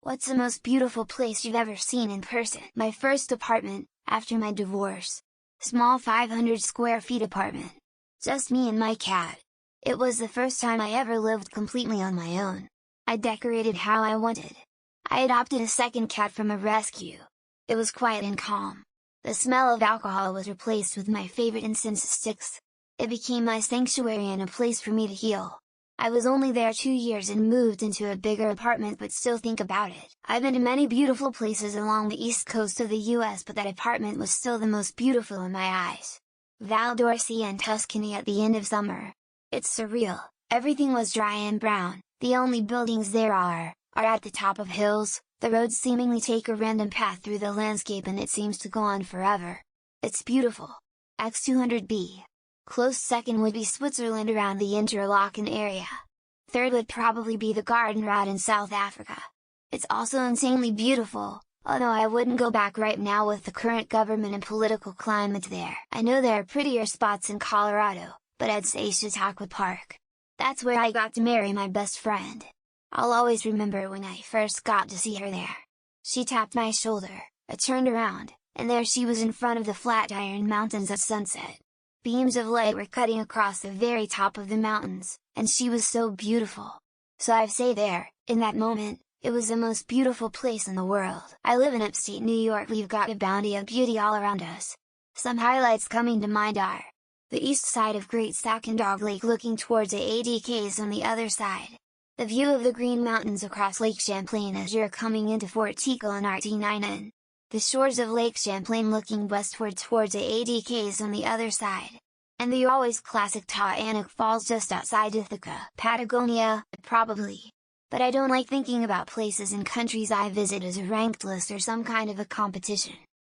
What's the most beautiful place you've ever seen in person? My first apartment, after my divorce. Small 500 square feet apartment. Just me and my cat. It was the first time I ever lived completely on my own. I decorated how I wanted. I adopted a second cat from a rescue. It was quiet and calm. The smell of alcohol was replaced with my favorite incense sticks. It became my sanctuary and a place for me to heal. I was only there 2 years and moved into a bigger apartment, but still think about it. I've been to many beautiful places along the east coast of the US, but that apartment was still the most beautiful in my eyes. Val d'Orcia and Tuscany at the end of summer. It's surreal. Everything was dry and brown. The only buildings there are at the top of hills. The roads seemingly take a random path through the landscape and it seems to go on forever. It's beautiful. X200B. Close second would be Switzerland around the Interlaken area. Third would probably be the Garden Route in South Africa. It's also insanely beautiful, although I wouldn't go back right now with the current government and political climate there. I know there are prettier spots in Colorado, but I'd say Chautauqua Park. That's where I got to marry my best friend. I'll always remember when I first got to see her there. She tapped my shoulder, I turned around, and there she was in front of the Flatiron Mountains at sunset. Beams of light were cutting across the very top of the mountains, and she was so beautiful. So I say there, in that moment, it was the most beautiful place in the world. I live in upstate New York. We've got a bounty of beauty all around us. Some highlights coming to mind are the east side of Great Sacandag Lake looking towards the ADKs on the other side. The view of the Green Mountains across Lake Champlain as you're coming into Fort Teagle and RT9N. The shores of Lake Champlain looking westward towards the ADKs on the other side. And the always classic Taanic Falls just outside Ithaca, Patagonia, probably. But I don't like thinking about places and countries I visit as a ranked list or some kind of a competition.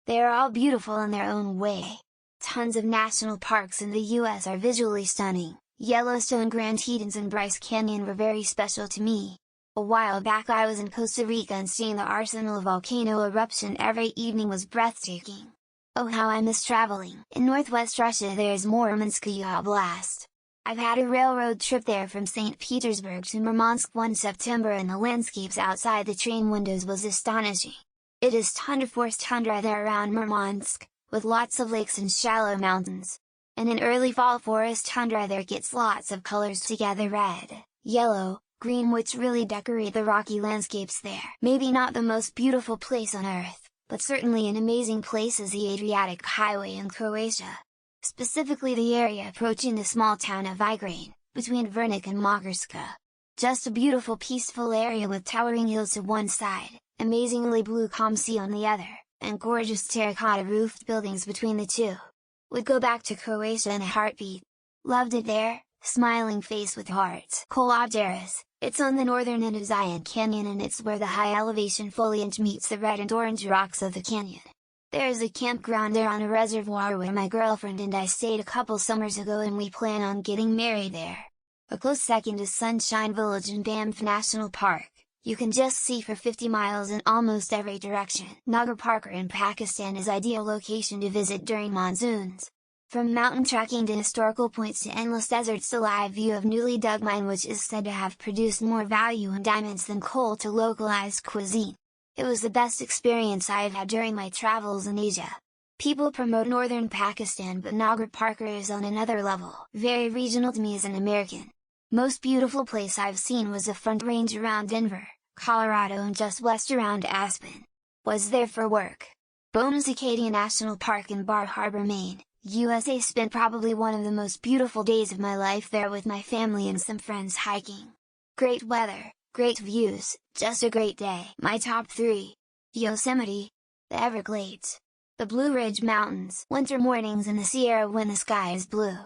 They are all beautiful in their own way. Tons of national parks in the US are visually stunning. Yellowstone, Grand Tetons and Bryce Canyon were very special to me. A while back I was in Costa Rica and seeing the Arsenal volcano eruption every evening was breathtaking. Oh, how I miss traveling! In northwest Russia there's Murmanskaya Oblast. I've had a railroad trip there from St. Petersburg to Murmansk one September and the landscapes outside the train windows was astonishing. It is tundra-forest tundra there around Murmansk, with lots of lakes and shallow mountains. And in early fall forest tundra there gets lots of colors together: red, yellow, green, which really decorate the rocky landscapes there. Maybe not the most beautiful place on earth, but certainly an amazing place is the Adriatic Highway in Croatia. Specifically the area approaching the small town of Igrane, between Vernik and Makarska. Just a beautiful peaceful area with towering hills to one side, amazingly blue calm sea on the other, and gorgeous terracotta roofed buildings between the two. Would go back to Croatia in a heartbeat. Loved it there. Smiling face with hearts. Kolodaras, it's on the northern end of Zion Canyon and it's where the high elevation foliage meets the red and orange rocks of the canyon. There is a campground there on a reservoir where my girlfriend and I stayed a couple summers ago and we plan on getting married there. A close second is Sunshine Village in Banff National Park. You can just see for 50 miles in almost every direction. Nagar Park in Pakistan is ideal location to visit during monsoons. From mountain trekking to historical points to endless deserts, a live view of newly dug mine which is said to have produced more value in diamonds than coal to localized cuisine. It was the best experience I have had during my travels in Asia. People promote northern Pakistan, but Nagar Park is on another level. Very regional to me as an American. Most beautiful place I've seen was the Front Range around Denver, Colorado and just west around Aspen. Was there for work. Bones Acadia National Park in Bar Harbor, Maine, USA. Spent probably one of the most beautiful days of my life there with my family and some friends hiking. Great weather, great views, just a great day. My top 3. Yosemite, the Everglades, the Blue Ridge Mountains. Winter mornings in the Sierra when the sky is blue.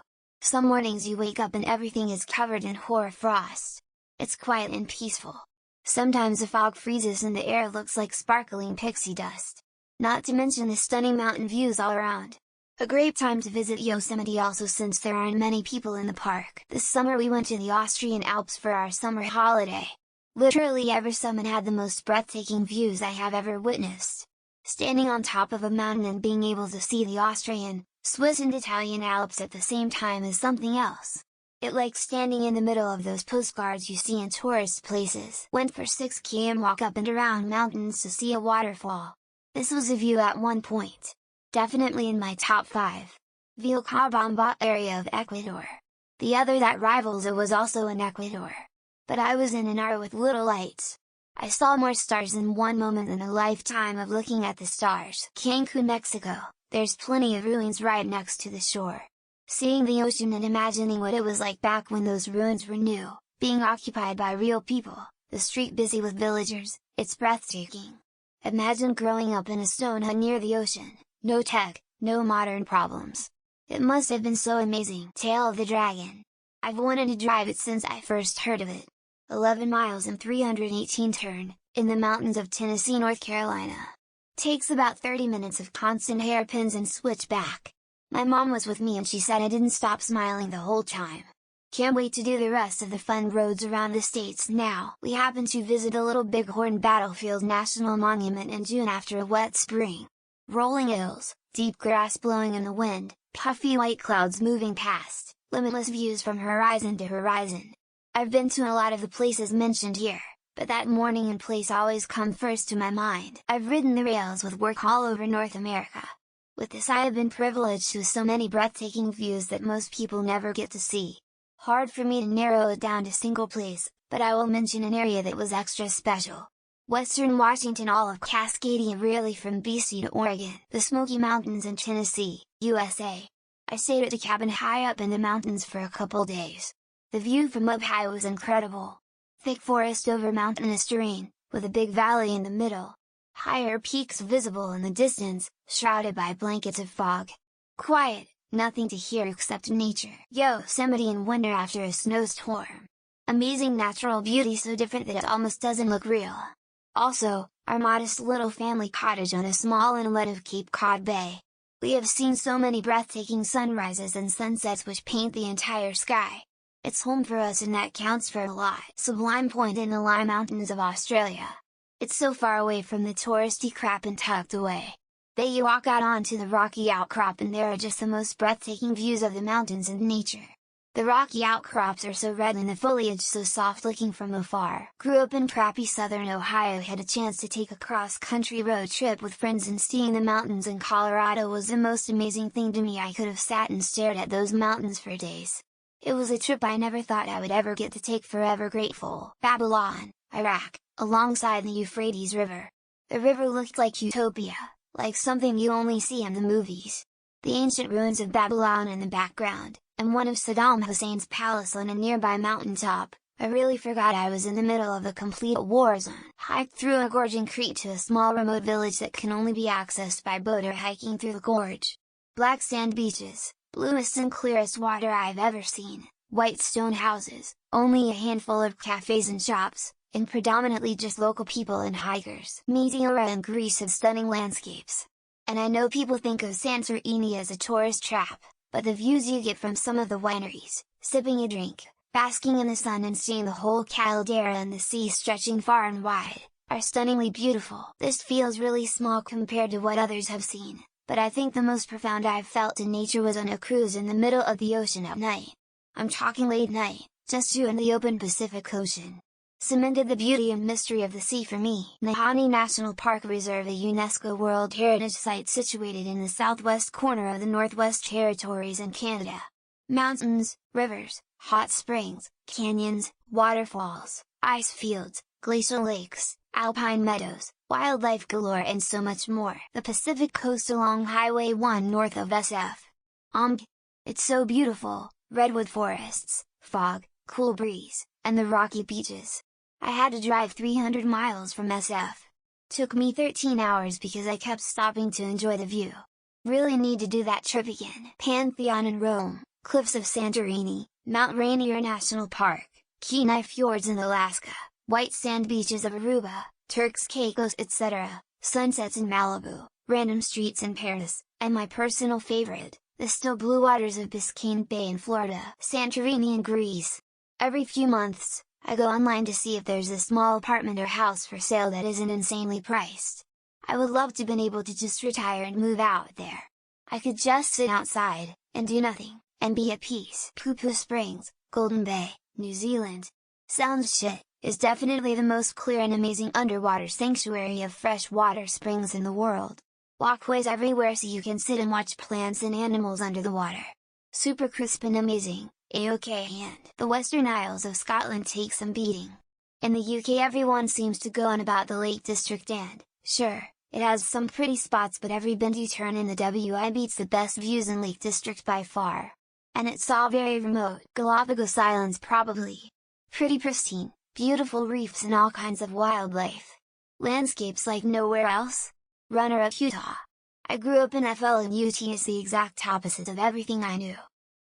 Some mornings you wake up and everything is covered in hoar frost. It's quiet and peaceful. Sometimes the fog freezes and the air looks like sparkling pixie dust. Not to mention the stunning mountain views all around. A great time to visit Yosemite also since there aren't many people in the park. This summer we went to the Austrian Alps for our summer holiday. Literally every summit had the most breathtaking views I have ever witnessed. Standing on top of a mountain and being able to see the Austrian, Swiss and Italian Alps at the same time is something else. It like standing in the middle of those postcards you see in tourist places. Went for 6 km walk up and around mountains to see a waterfall. This was a view at one point. Definitely in my top 5. Vilcabamba area of Ecuador. The other that rivals it was also in Ecuador. But I was in an area with little lights. I saw more stars in one moment than a lifetime of looking at the stars. Cancun, Mexico, there's plenty of ruins right next to the shore. Seeing the ocean and imagining what it was like back when those ruins were new, being occupied by real people, the street busy with villagers, it's breathtaking. Imagine growing up in a stone hut near the ocean, no tech, no modern problems. It must have been so amazing. Tail of the Dragon. I've wanted to drive it since I first heard of it. 11 miles and 318 turn, in the mountains of Tennessee, North Carolina. Takes about 30 minutes of constant hairpins and switch back. My mom was with me and she said I didn't stop smiling the whole time. Can't wait to do the rest of the fun roads around the states now. We happened to visit the Little Bighorn Battlefield National Monument in June after a wet spring. Rolling hills, deep grass blowing in the wind, puffy white clouds moving past, limitless views from horizon to horizon. I've been to a lot of the places mentioned here, but that morning and place always come first to my mind. I've ridden the rails with work all over North America. With this I have been privileged to so many breathtaking views that most people never get to see. Hard for me to narrow it down to single place, but I will mention an area that was extra special. Western Washington, all of Cascadia, really from BC to Oregon, the Smoky Mountains in Tennessee, USA. I stayed at a cabin high up in the mountains for a couple days. The view from up high was incredible. Thick forest over mountainous terrain, with a big valley in the middle. Higher peaks visible in the distance, shrouded by blankets of fog. Quiet, nothing to hear except nature. Yosemite in winter after a snowstorm. Amazing natural beauty so different that it almost doesn't look real. Also, our modest little family cottage on a small inlet of Cape Cod Bay. We have seen so many breathtaking sunrises and sunsets which paint the entire sky. It's home for us and that counts for a lot. Sublime Point in the Lime Mountains of Australia. It's so far away from the touristy crap and tucked away. Then you walk out onto the rocky outcrop and there are just the most breathtaking views of the mountains and nature. The rocky outcrops are so red and the foliage so soft looking from afar. Grew up in crappy southern Ohio, had a chance to take a cross-country road trip with friends and seeing the mountains in Colorado was the most amazing thing to me. I could have sat and stared at those mountains for days. It was a trip I never thought I would ever get to take. Forever grateful. Babylon, Iraq, alongside the Euphrates River. The river looked like utopia, like something you only see in the movies. The ancient ruins of Babylon in the background, and one of Saddam Hussein's palace on a nearby mountaintop. I really forgot I was in the middle of a complete war zone. Hiked through a gorge in Crete to a small remote village that can only be accessed by boat or hiking through the gorge. Black sand beaches, bluest and clearest water I've ever seen, white stone houses, only a handful of cafes and shops, and predominantly just local people and hikers. Mytilene and Greece have stunning landscapes. And I know people think of Santorini as a tourist trap, but the views you get from some of the wineries, sipping a drink, basking in the sun and seeing the whole caldera and the sea stretching far and wide, are stunningly beautiful. This feels really small compared to what others have seen, but I think the most profound I've felt in nature was on a cruise in the middle of the ocean at night. I'm talking late night, just you and the open Pacific Ocean. Cemented the beauty and mystery of the sea for me. Nahanni National Park Reserve, a UNESCO World Heritage Site situated in the southwest corner of the Northwest Territories in Canada. Mountains, rivers, hot springs, canyons, waterfalls, ice fields, glacial lakes, alpine meadows, wildlife galore and so much more. The Pacific Coast along Highway 1 north of SF. It's so beautiful, redwood forests, fog, cool breeze, and the rocky beaches. I had to drive 300 miles from SF. Took me 13 hours because I kept stopping to enjoy the view. Really need to do that trip again. Pantheon in Rome, cliffs of Santorini, Mount Rainier National Park, Kenai Fjords in Alaska, white sand beaches of Aruba, Turks Caicos etc., sunsets in Malibu, random streets in Paris, and my personal favorite, the still blue waters of Biscayne Bay in Florida. Santorini in Greece. Every few months, I go online to see if there's a small apartment or house for sale that isn't insanely priced. I would love to been able to just retire and move out there. I could just sit outside, and do nothing, and be at peace. Pupu Springs, Golden Bay, New Zealand. Sounds shit, is definitely the most clear and amazing underwater sanctuary of freshwater springs in the world. Walkways everywhere so you can sit and watch plants and animals under the water. Super crisp and amazing, A-OK. And the Western Isles of Scotland take some beating. In the UK everyone seems to go on about the Lake District and, sure, it has some pretty spots, but every bend you turn in the WI beats the best views in Lake District by far. And it's all very remote. Galapagos Islands probably. Pretty pristine, beautiful reefs and all kinds of wildlife. Landscapes like nowhere else. Runner-up Utah. I grew up in FL and UT is the exact opposite of everything I knew.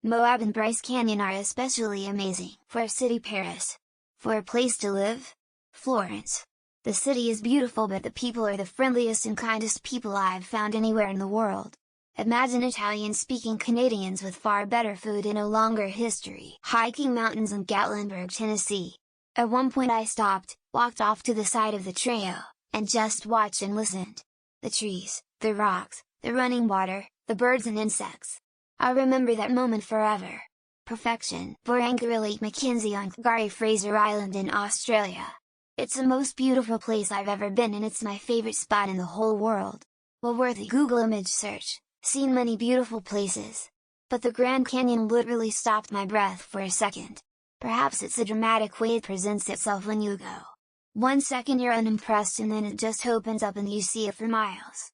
Moab and Bryce Canyon are especially amazing. For a city, Paris. For a place to live? Florence. The city is beautiful, but the people are the friendliest and kindest people I've found anywhere in the world. Imagine Italian-speaking Canadians with far better food and a longer history. Hiking mountains in Gatlinburg, Tennessee. At one point I stopped, walked off to the side of the trail, and just watched and listened. The trees, the rocks, the running water, the birds and insects. I remember that moment forever. Perfection. Barangaroo Lake Mackenzie on K'gari Fraser Island in Australia. It's the most beautiful place I've ever been and it's my favorite spot in the whole world. Well worthy Google image search, seen many beautiful places. But the Grand Canyon literally stopped my breath for a second. Perhaps it's the dramatic way it presents itself when you go. 1 second you're unimpressed and then it just opens up and you see it for miles.